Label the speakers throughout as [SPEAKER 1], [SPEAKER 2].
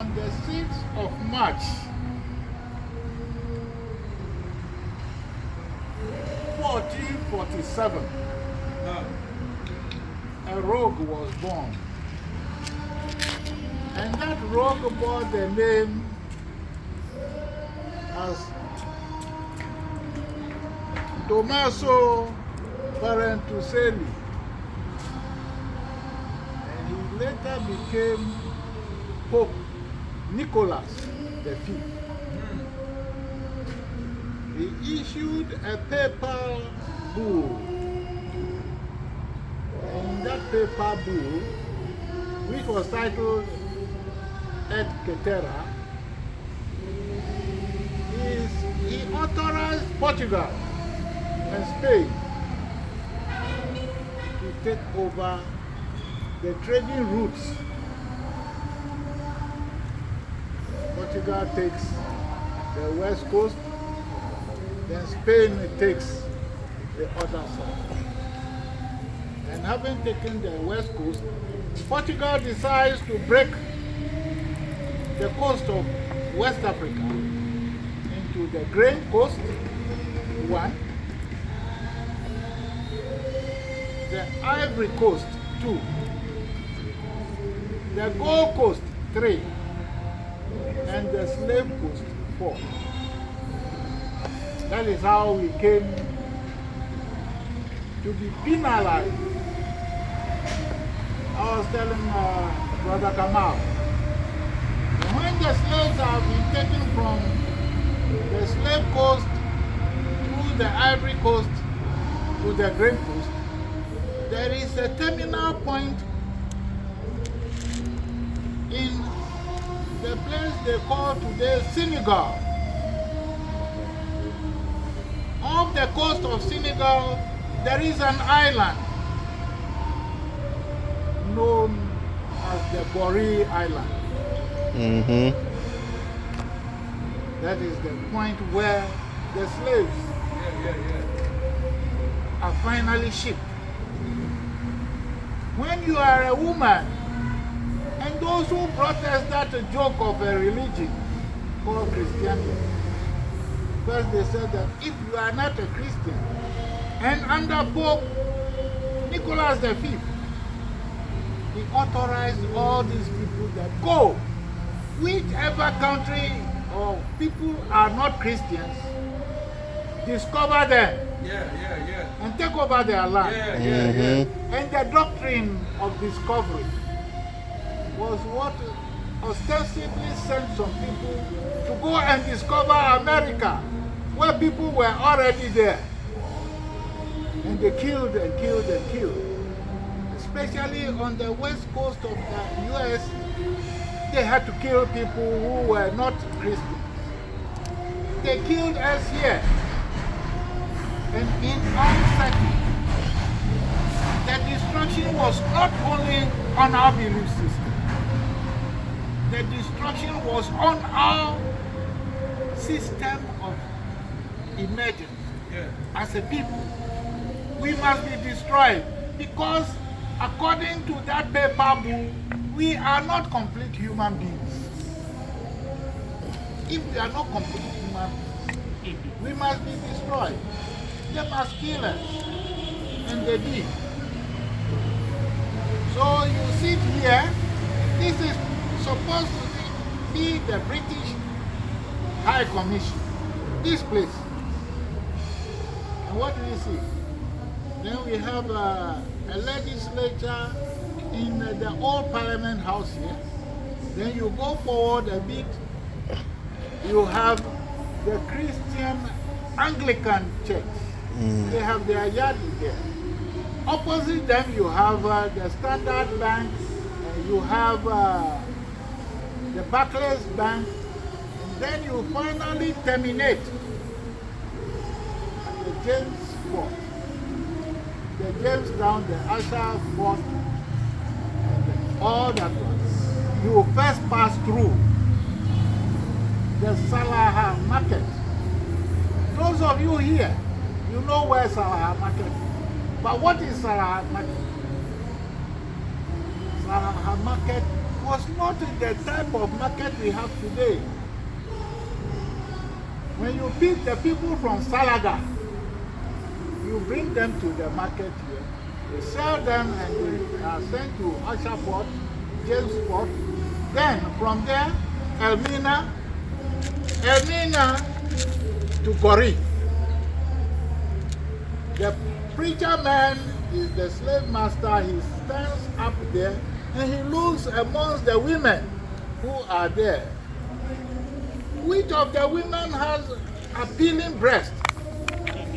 [SPEAKER 1] On the 6th of March, 1447, a rogue was born. And that rogue bore the name as Tommaso Parentuselli. And he later became Pope Nicholas V. He issued a papal bull. And in that papal bull, which was titled Et Cetera, he authorized Portugal and Spain to take over the trading routes. Portugal takes the west coast, then Spain takes the other side. And having taken the west coast, Portugal decides to break the coast of West Africa into the Grain Coast, 1, the Ivory Coast, 2, the Gold Coast, 3, and the Slave Coast, 4. That is how we came to be penalized. I was telling Brother Kamal, when the slaves have been taken from the Slave Coast through the Ivory Coast to the Grain Coast, there is a terminal point in the place they call today Senegal. Off the coast of Senegal, there is an island known as the Bori Island. That is the point where the slaves are finally shipped. When you are a woman, and those who protest that joke of a religion called Christianity, first they said that if you are not a Christian, and under Pope Nicholas V, he authorized all these people that go, whichever country or people are not Christians, discover them and take over their land. And the doctrine of discovery was what ostensibly sent some people to go and discover America, where people were already there. And they killed and killed and killed. Especially on the west coast of the US, they had to kill people who were not Christians. They killed us here. And in our city, the destruction was not only on our belief system, the destruction was on our system of emergence. As a people, we must be destroyed because according to that papal bull, we are not complete human beings. If we are not complete human beings, we must be destroyed. They must kill us. And they did. So you sit here, this is supposed to be the British High Commission. This place. And what do you see? Then we have a legislature in the old Parliament House here. Then you go forward a bit, you have the Christian Anglican Church. They have their yard there. Opposite them you have the Standard Bank, you have the Barclays Bank, and then you finally terminate at the James Fort. The Jamestown, the Usher Fort, and all that one. You first pass through the Salaha Market. Those of you here, you know where Salaha Market is. But what is Salaha Market? Salaha Market was not the type of market we have today. When you pick the people from Salaga, you bring them to the market here, you sell them and they are sent to Ashaport, Jamesport. Then from there, Elmina to Gori. The preacher man is the slave master. He stands up there and he looks amongst the women who are there. Which of the women has appealing breast?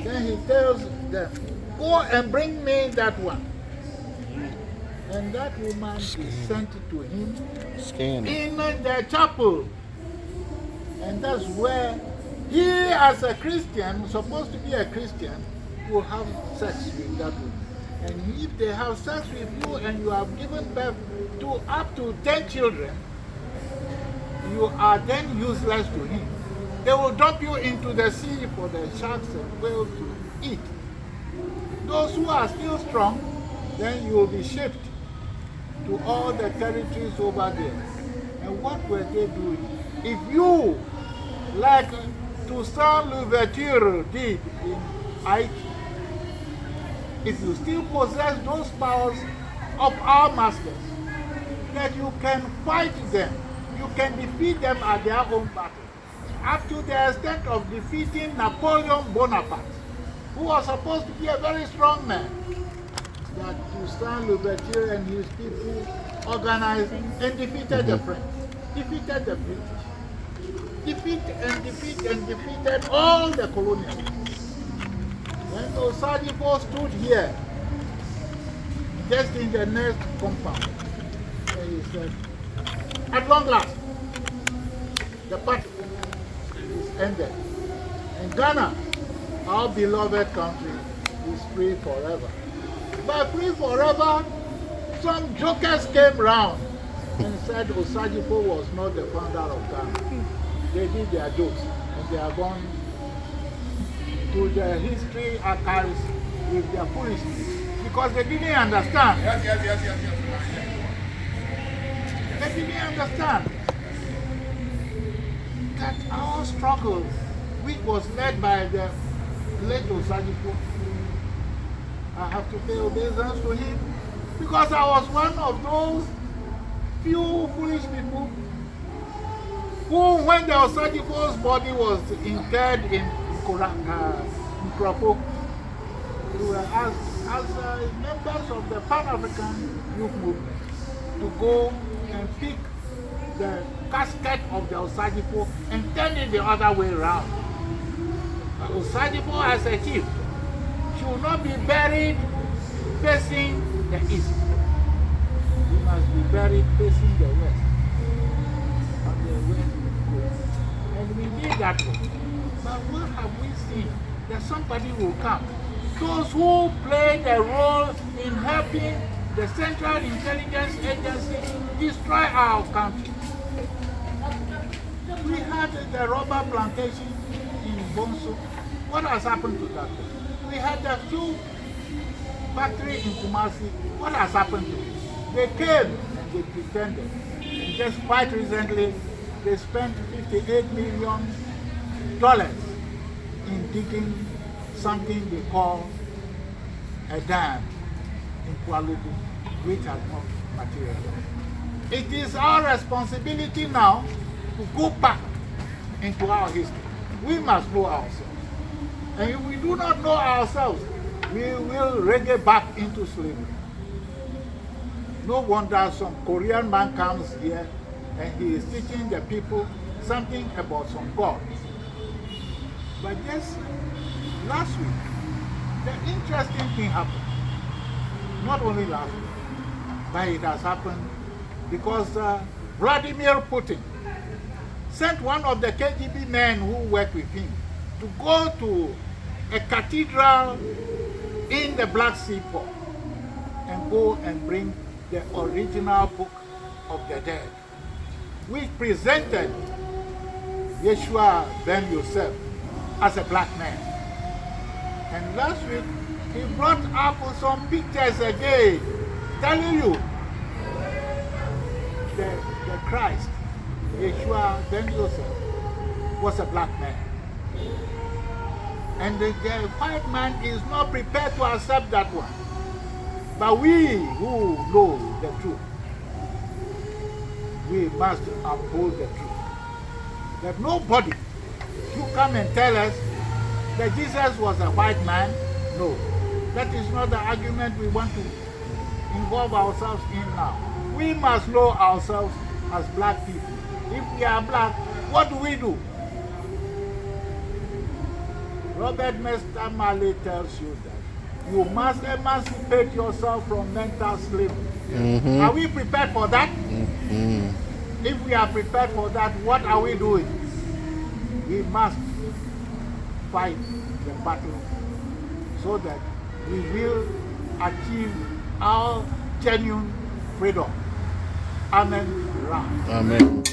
[SPEAKER 1] Then he tells them, go and bring me that one. And that woman is sent to him in the chapel. And that's where he, as a Christian, supposed to be a Christian, will have sex with that woman. And if they have sex with you and you have given birth to up to 10 children, you are then useless to him. They will dump you into the sea for the sharks and whales to eat. Those who are still strong, then you will be shipped to all the territories over there. And what were they doing? If you, like Toussaint Louverture did in Haiti, if you still possess those powers of our masters, that you can fight them, you can defeat them at their own battle. Up to the extent of defeating Napoleon Bonaparte, who was supposed to be a very strong man, that Toussaint Louverture and his people organized and defeated the French, defeated the British, defeated all the colonials. When Osofo stood here, just in the next compound, and he said, at long last, the battle is ended. And Ghana, our beloved country, is free forever. But free forever, some jokers came round and said Osofo was not the founder of Ghana. They did their jokes and they are gone to the history archives with their foolishness because they didn't understand. Yes. They didn't understand that our struggle, which was led by the late Osofo, I have to pay obeisance to him because I was one of those few foolish people who, when the Osajifo's body was interred in Nkrofo, we were asked as members of the Pan-African Youth Movement to go and pick the casket of the Osofo and turn it the other way around. Osofo as a chief should not be buried facing the east. He must be buried facing the west. On the west coast. And we did that one. But what have we seen? That somebody will come. Those who play the role in helping the Central Intelligence Agency destroy our country. We had the rubber plantation in Bonso. What has happened to that? We had the shoe factory in Kumasi. What has happened to it? They came and they pretended. And just quite recently, they spent $58 million in digging something they call a dam in Kualugu, which has not materialized. It is our responsibility now to go back into our history. We must know ourselves. And if we do not know ourselves, we will reggae back into slavery. No wonder some Korean man comes here and he is teaching the people something about some God. But just last week, the interesting thing happened. Not only last week, but it has happened because Vladimir Putin sent one of the KGB men who worked with him to go to a cathedral in the Black Sea port and go and bring the original book of the dead, which presented Yeshua ben Yosef as a black man. And last week, he brought up some pictures again, telling you the Christ, Yeshua, then Joseph, was a black man. And the white man is not prepared to accept that one. But we who know the truth, we must uphold the truth. That nobody should come and tell us that Jesus was a white man. No, that is not the argument we want to involve ourselves in now. We must know ourselves as black people. If we are black, what do? Robert Mester Marley tells you that you must emancipate yourself from mental slavery. Are we prepared for that? If we are prepared for that, what are we doing? We must fight the battle so that we will achieve our genuine freedom. Amen.
[SPEAKER 2] Amen.